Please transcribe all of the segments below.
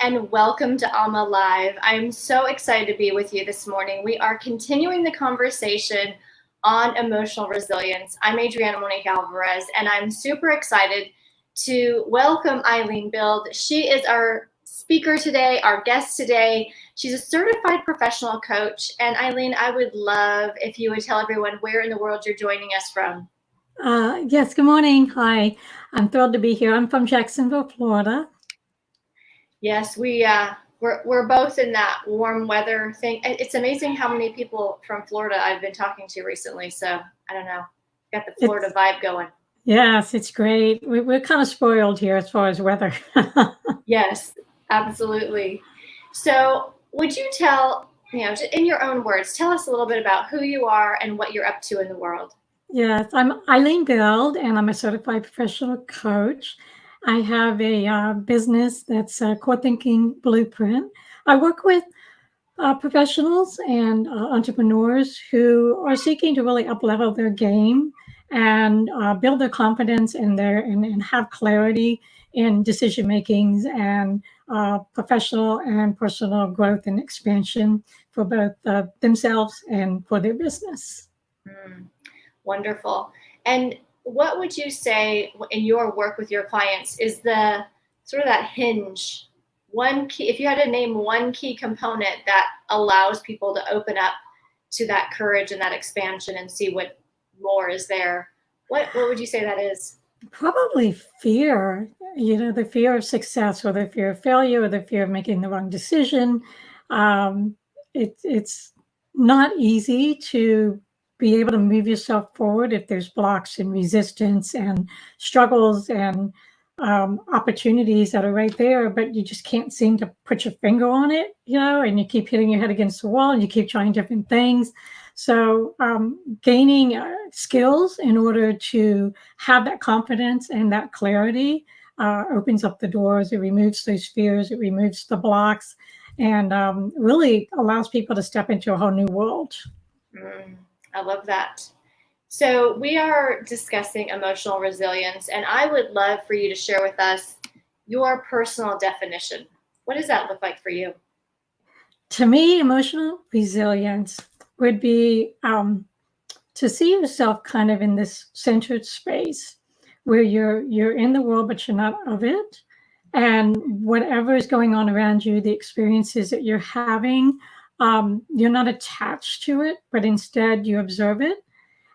and welcome to Alma Live. I'm so excited to be with you this morning. We are continuing the conversation on emotional resilience. I'm Adriana Monique Alvarez, and I'm super excited to welcome Eileen Bild. She is our speaker today, our guest today. She's a certified professional coach. And Eileen, I would love if you would tell everyone where in the world you're joining us from. Yes, good morning. Hi, I'm thrilled to be here. I'm from Jacksonville, Florida. Yes, we're both in that warm weather thing. It's amazing how many people from Florida I've been talking to recently. So I don't know, got the Florida vibe going. Yes, it's great. We're kind of spoiled here as far as weather. Yes, absolutely. So would you tell, in your own words, tell us a little bit about who you are and what you're up to in the world? Yes, I'm Eileen Bild, and I'm a certified professional coach. I have a business that's a core thinking blueprint. I work with professionals and entrepreneurs who are seeking to really up-level their game and build their confidence and have clarity in decision makings and professional and personal growth and expansion for both themselves and for their business. Wonderful. And what would you say in your work with your clients is the sort of that hinge, one key, if you had to name one key component that allows people to open up to that courage and that expansion and see what more is there, what would you say that is? Probably fear, the fear of success or the fear of failure or the fear of making the wrong decision. It's not easy to be able to move yourself forward if there's blocks and resistance and struggles and opportunities that are right there, but you just can't seem to put your finger on it, and you keep hitting your head against the wall and you keep trying different things. So gaining skills in order to have that confidence and that clarity opens up the doors. It removes those fears, it removes the blocks, and really allows people to step into a whole new world. I love that. So we are discussing emotional resilience, and I would love for you to share with us your personal definition. What does that look like for you? To me, emotional resilience would be to see yourself kind of in this centered space where you're in the world, but you're not of it. And whatever is going on around you, the experiences that you're having, you're not attached to it, but instead you observe it.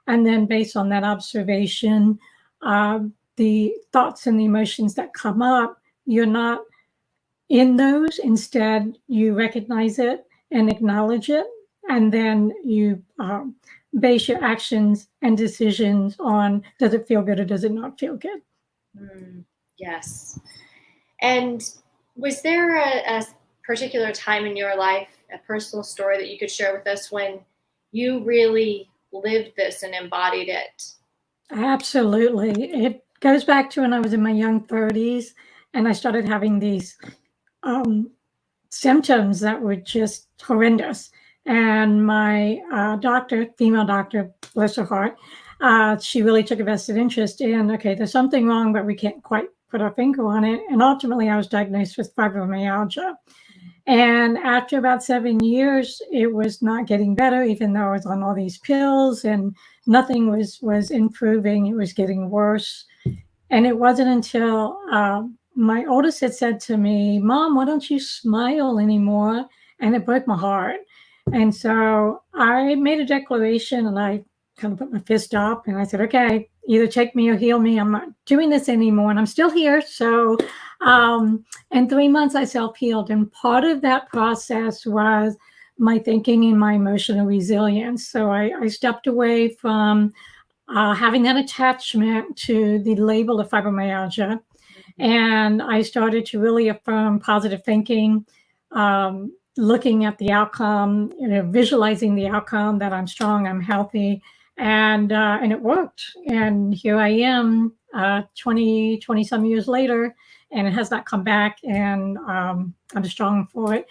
And then based on that observation, the thoughts and the emotions that come up, you're not in those. Instead, you recognize it and acknowledge it. And then you base your actions and decisions on, does it feel good or does it not feel good? Yes. And was there a particular time in your life, a personal story that you could share with us when you really lived this and embodied it? Absolutely. It goes back to when I was in my young 30s and I started having these symptoms that were just horrendous. And my doctor, female doctor, bless her heart, she really took a vested interest in, okay, there's something wrong, but we can't quite put our finger on it. And ultimately, I was diagnosed with fibromyalgia. And after about 7 years, it was not getting better, even though I was on all these pills and nothing was improving. It was getting worse. And it wasn't until my oldest had said to me, Mom, why don't you smile anymore? And it broke my heart. And so I made a declaration and I kind of put my fist up and I said, okay, either take me or heal me. I'm not doing this anymore. And I'm still here. So in 3 months, I self-healed. And part of that process was my thinking and my emotional resilience. So I stepped away from having that attachment to the label of fibromyalgia. And I started to really affirm positive thinking, looking at the outcome, visualizing the outcome that I'm strong, I'm healthy, and it worked. And here I am 20 some years later, and it has not come back, and I'm strong for it.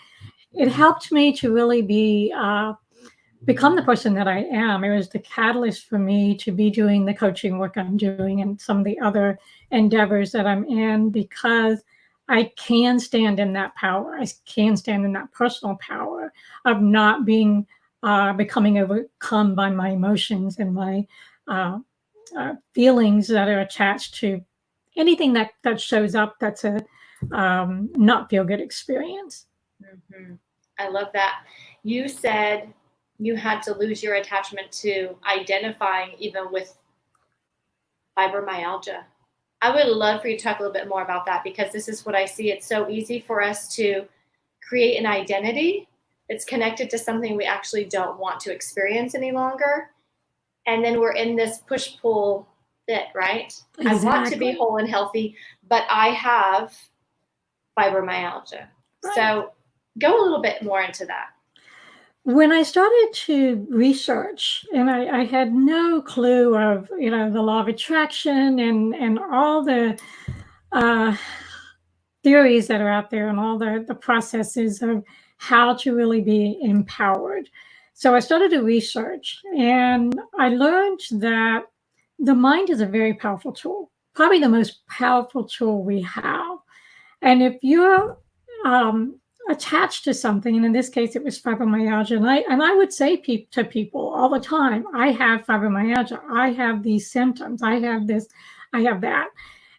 It helped me to really become the person that I am. It was the catalyst for me to be doing the coaching work I'm doing and some of the other endeavors that I'm in, because I can stand in that power. I can stand in that personal power of not being becoming overcome by my emotions and my feelings that are attached to anything that shows up that's a not feel good experience. Mm-hmm. I love that. You said you had to lose your attachment to identifying even with fibromyalgia. I would love for you to talk a little bit more about that, because this is what I see. It's so easy for us to create an identity that's connected to something we actually don't want to experience any longer. And then we're in this push-pull bit, right? Exactly. I want to be whole and healthy, but I have fibromyalgia. Right. So go a little bit more into that. When I started to research, and I had no clue of, the law of attraction and all the theories that are out there and all the processes of how to really be empowered. So I started to research, and I learned that the mind is a very powerful tool, probably the most powerful tool we have. And if you're attached to something, and in this case, it was fibromyalgia, and I would say to people all the time, I have fibromyalgia, I have these symptoms, I have this, I have that.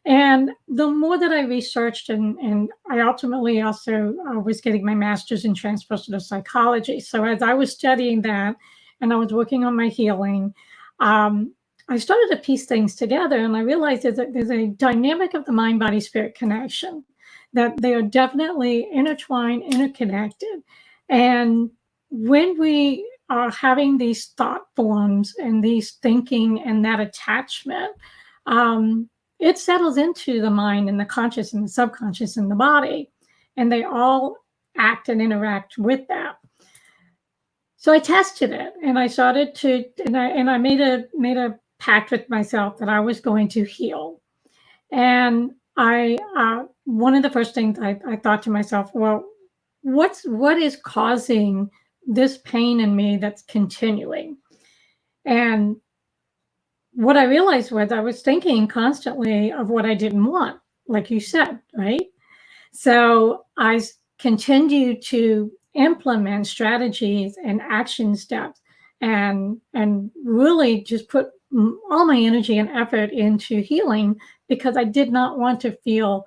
And the more that I researched, and I ultimately also was getting my master's in transpersonal psychology. So as I was studying that and I was working on my healing, I started to piece things together, and I realized there's a dynamic of the mind-body-spirit connection, that they are definitely intertwined, interconnected. And when we are having these thought forms and these thinking and that attachment, it settles into the mind and the conscious and the subconscious and the body, and they all act and interact with that. So I tested it, and I started to, and I made a pact with myself that I was going to heal. And one of the first things I thought to myself, well, what is causing this pain in me that's continuing? And what I realized was I was thinking constantly of what I didn't want, like you said, right? So I continued to implement strategies and action steps and really just put all my energy and effort into healing, because I did not want to feel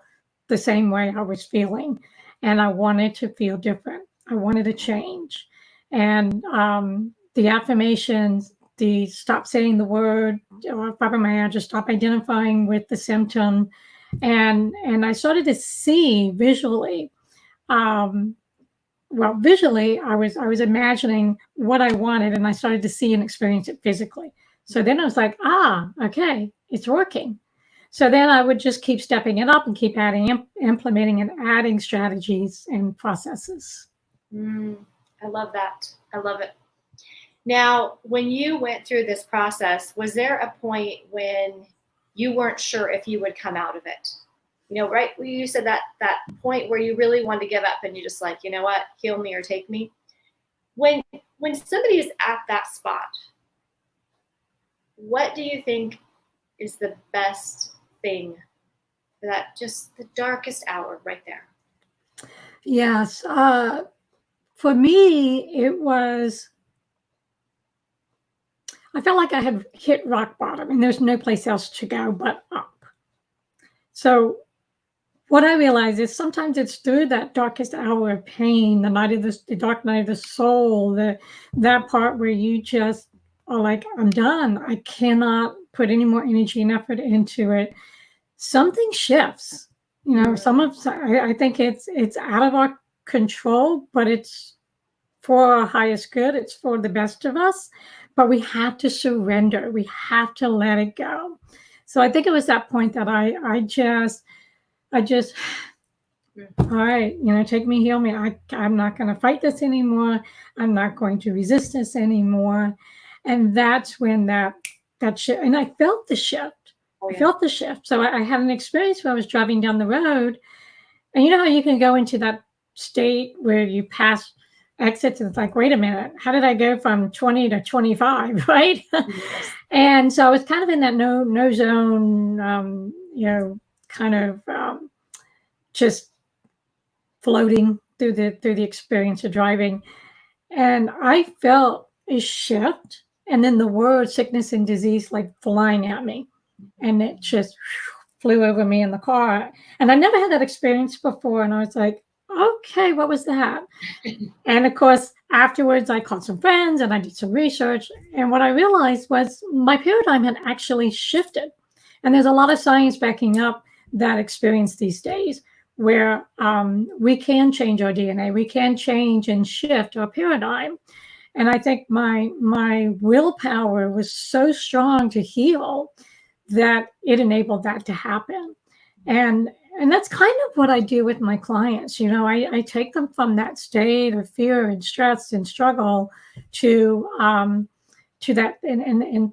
the same way I was feeling. And I wanted to feel different. I wanted to change. And the affirmations, the stop saying the word, or fibromyalgia, stop identifying with the symptom. And I started to see visually, visually, I was imagining what I wanted, and I started to see and experience it physically. So then I was like, okay, it's working. So then I would just keep stepping it up and keep adding, implementing and adding strategies and processes. I love that. I love it. Now, when you went through this process, was there a point when you weren't sure if you would come out of it? Right? You said that point where you really wanted to give up, and you just like, you know what, heal me or take me. When somebody is at that spot, what do you think is the best thing for that, just the darkest hour right there? Yes. For me, it was, I felt like I had hit rock bottom and there's no place else to go but up. So what I realized is sometimes it's through that darkest hour of pain, the dark night of the soul, that part where you just are like, I'm done. I cannot put any more energy and effort into it. Something shifts. I think it's out of our control, but it's for our highest good. It's for the best of us. But we have to surrender. We have to let it go. So I think it was that point that I just, all right, take me, heal me. I'm not going to fight this anymore. I'm not going to resist this anymore. And that's when that shift, and I felt the shift. I felt the shift. So I had an experience where I was driving down the road, and you know how you can go into that state where you pass exits, and it's like, wait a minute, how did I go from 20 to 25, right? Yes. And so I was kind of in that no zone, kind of just floating through the experience of driving. And I felt a shift, and then the word sickness and disease like flying at me, and it just flew over me in the car. And I never had that experience before, and I was like, okay, what was that? And of course, afterwards, I called some friends and I did some research. And what I realized was my paradigm had actually shifted. And there's a lot of science backing up that experience these days where we can change our DNA, we can change and shift our paradigm. And I think my willpower was so strong to heal that it enabled that to happen. And that's kind of what I do with my clients. You know, I take them from that state of fear and stress and struggle to that and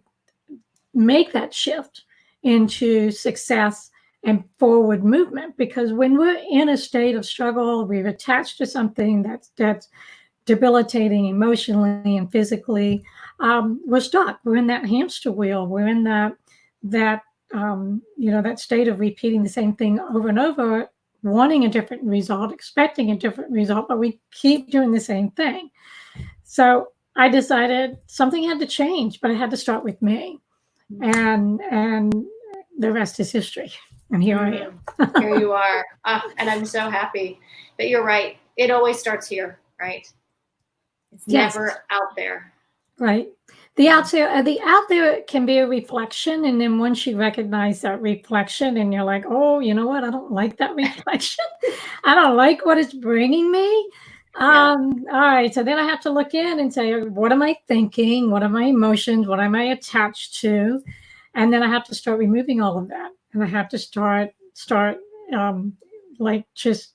make that shift into success and forward movement. Because when we're in a state of struggle, we've attached to something that's debilitating emotionally and physically, we're stuck. We're in that hamster wheel. We're in that that state of repeating the same thing over and over, wanting a different result, expecting a different result, but we keep doing the same thing. So I decided something had to change, but it had to start with me, and the rest is history. And here I am. Here you are, and I'm so happy. But you're right; it always starts here, right? It's never out there. Right. The out there can be a reflection. And then once you recognize that reflection and you're like, oh, you know what? I don't like that reflection. I don't like what it's bringing me. All right. So then I have to look in and say, what am I thinking? What are my emotions? What am I attached to? And then I have to start removing all of that. And I have to start like just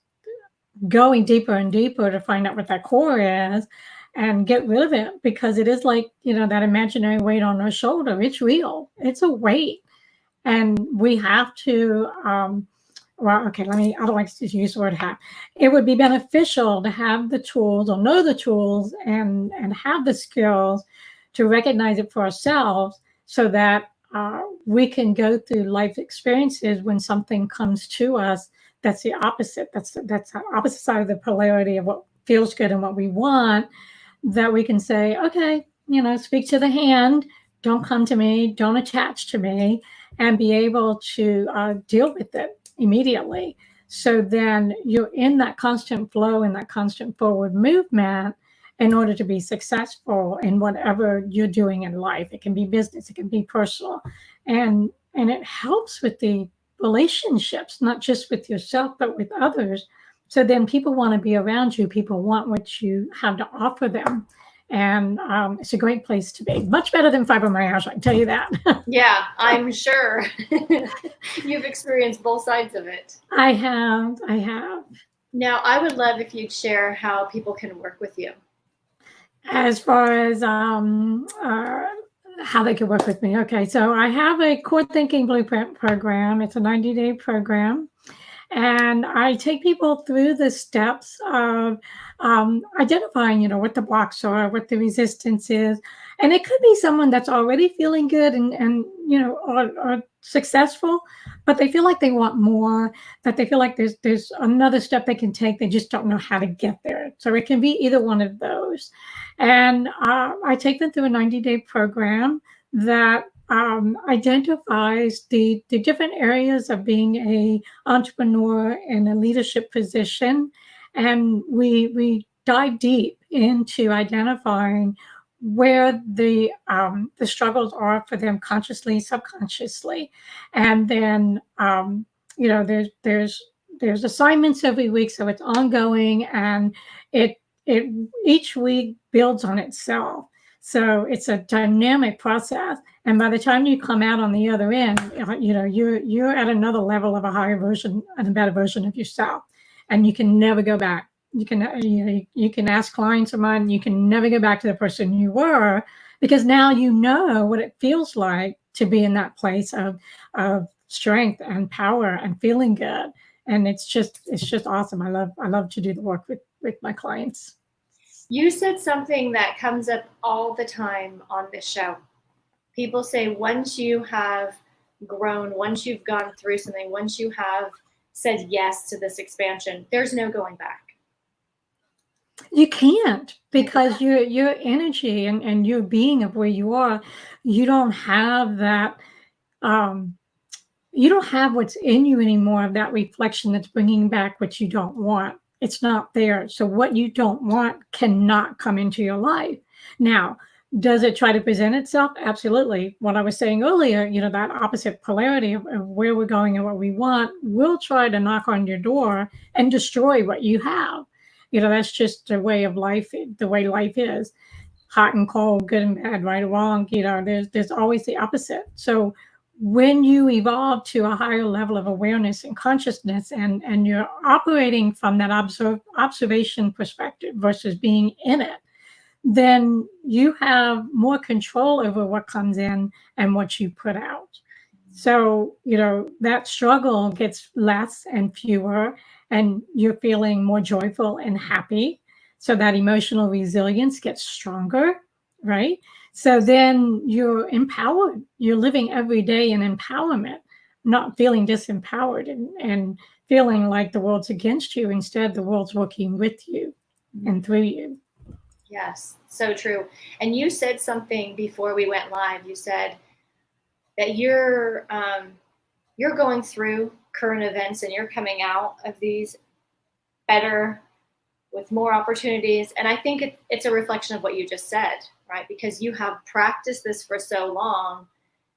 going deeper and deeper to find out what that core is and get rid of it, because it is like, that imaginary weight on our shoulder. It's real. It's a weight. And we have to, I don't like to use the word have. It would be beneficial to have the tools or know the tools and have the skills to recognize it for ourselves so that we can go through life experiences when something comes to us that's the opposite. That's the opposite side of the polarity of what feels good and what we want, that we can say, okay, speak to the hand, don't come to me, don't attach to me, and be able to deal with it immediately. So then you're in that constant flow and that constant forward movement in order to be successful in whatever you're doing in life. It can be business, it can be personal. And it helps with the relationships, not just with yourself, but with others. So then people want to be around you. People want what you have to offer them. And it's a great place to be. Much better than fibromyalgia, I can tell you that. Yeah, I'm sure. You've experienced both sides of it. I have. Now, I would love if you'd share how people can work with you. As far as how they can work with me. Okay, so I have a core thinking blueprint program. It's a 90-day program. And I take people through the steps of identifying, what the blocks are, what the resistance is. And it could be someone that's already feeling good and or successful, but they feel like they want more, that they feel like there's another step they can take. They just don't know how to get there. So it can be either one of those. And I take them through a 90-day program that identifies the different areas of being a entrepreneur in a leadership position. And we dive deep into identifying where the struggles are for them consciously, subconsciously. And then, there's assignments every week. So it's ongoing, and it each week builds on itself. So it's a dynamic process. And by the time you come out on the other end, you're at another level of a higher version and a better version of yourself. And you can never go back. You can ask clients of mine, you can never go back to the person you were, because now you know what it feels like to be in that place of strength and power and feeling good. And it's just awesome. I love to do the work with my clients. You said something that comes up all the time on this show. People say once you have grown, once you've gone through something, once you have said yes to this expansion, there's no going back. You can't, because your energy and your being of where you are, you don't have that, you don't have what's in you anymore of that reflection that's bringing back what you don't want. It's not there. So what you don't want cannot come into your life. Now, does it try to present itself? Absolutely. What I was saying earlier, that opposite polarity of where we're going and what we want will try to knock on your door and destroy what you have. That's just the way of life, the way life is. Hot and cold, good and bad, right or wrong. There's always the opposite. So when you evolve to a higher level of awareness and consciousness, and you're operating from that observation perspective versus being in it, then you have more control over what comes in and what you put out. So, that struggle gets less and fewer, and you're feeling more joyful and happy. So that emotional resilience gets stronger, right? So then you're empowered. You're living every day in empowerment, not feeling disempowered and feeling like the world's against you. Instead, the world's working with you and through you. Yes, so true. And you said something before we went live. You said that you're going through current events and you're coming out of these better, with more opportunities. And I think it's a reflection of what you just said, right? Because you have practiced this for so long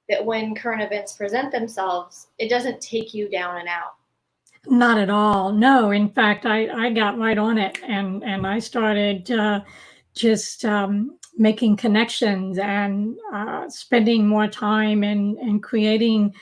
that when current events present themselves, it doesn't take you down and out. Not at all. No, in fact, I got right on it, and I started just making connections and spending more time and creating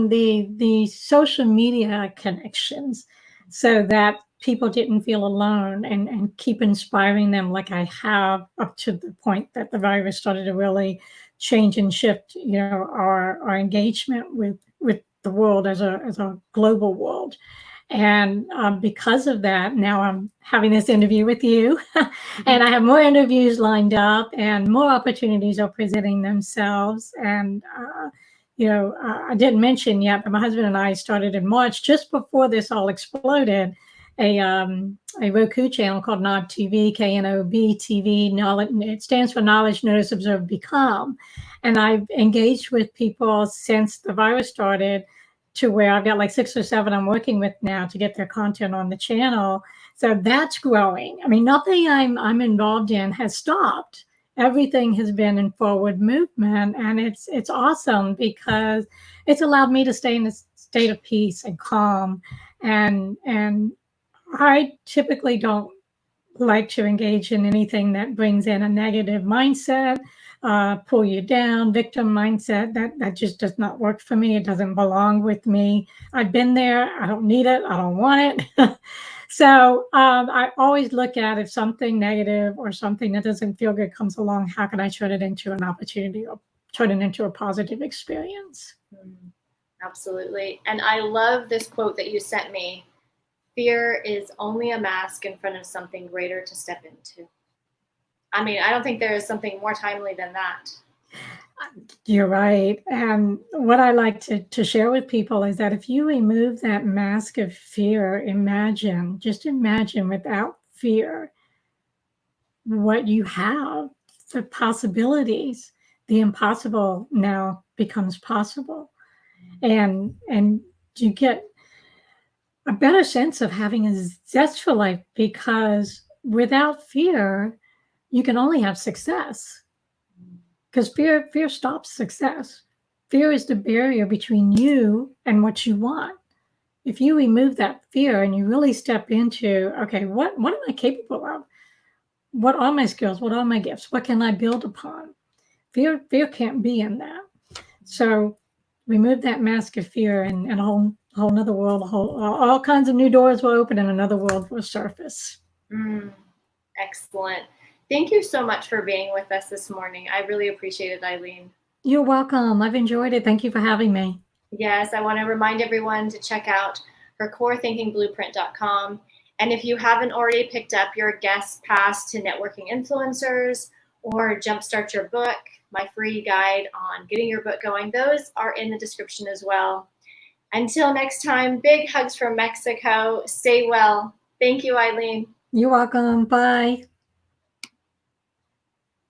the social media connections, so that people didn't feel alone, and keep inspiring them like I have up to the point that the virus started to really change and shift, our engagement with the world as a global world. And because of that, now I'm having this interview with you, and I have more interviews lined up, and more opportunities are presenting themselves. And I didn't mention yet, but my husband and I started in March, just before this all exploded, a ROKU channel called KNOB TV, KNOB TV. It stands for Knowledge, Notice, Observe, Become. And I've engaged with people since the virus started, to where I've got like 6 or 7 I'm working with now to get their content on the channel. So that's growing. I mean, nothing I'm involved in has stopped. Everything has been in forward movement, and it's awesome, because it's allowed me to stay in a state of peace and calm. And I typically don't like to engage in anything that brings in a negative mindset, pull you down, victim mindset. That just does not work for me. It doesn't belong with me. I've been there. I don't need it. I don't want it. So I always look at, if something negative or something that doesn't feel good comes along, how can I turn it into an opportunity or turn it into a positive experience? Absolutely. And I love this quote that you sent me. Fear is only a mask in front of something greater to step into. I mean, I don't think there is something more timely than that. You're right. And what I like to share with people is that if you remove that mask of fear, just imagine without fear what you have, the possibilities. The impossible now becomes possible. And you get a better sense of having a zest for life, because without fear, you can only have success, because fear stops success. Fear is the barrier between you and what you want. If you remove that fear and you really step into, okay, what am I capable of? What are my skills? What are my gifts? What can I build upon? Fear can't be in that. So remove that mask of fear, and a whole another world, all kinds of new doors will open and another world will surface. Excellent. Thank you so much for being with us this morning. I really appreciate it, Eileen. You're welcome. I've enjoyed it. Thank you for having me. Yes, I want to remind everyone to check out her corethinkingblueprint.com. And if you haven't already picked up your guest pass to networking influencers, or jumpstart your book, my free guide on getting your book going, those are in the description as well. Until next time, big hugs from Mexico. Stay well. Thank you, Eileen. You're welcome. Bye.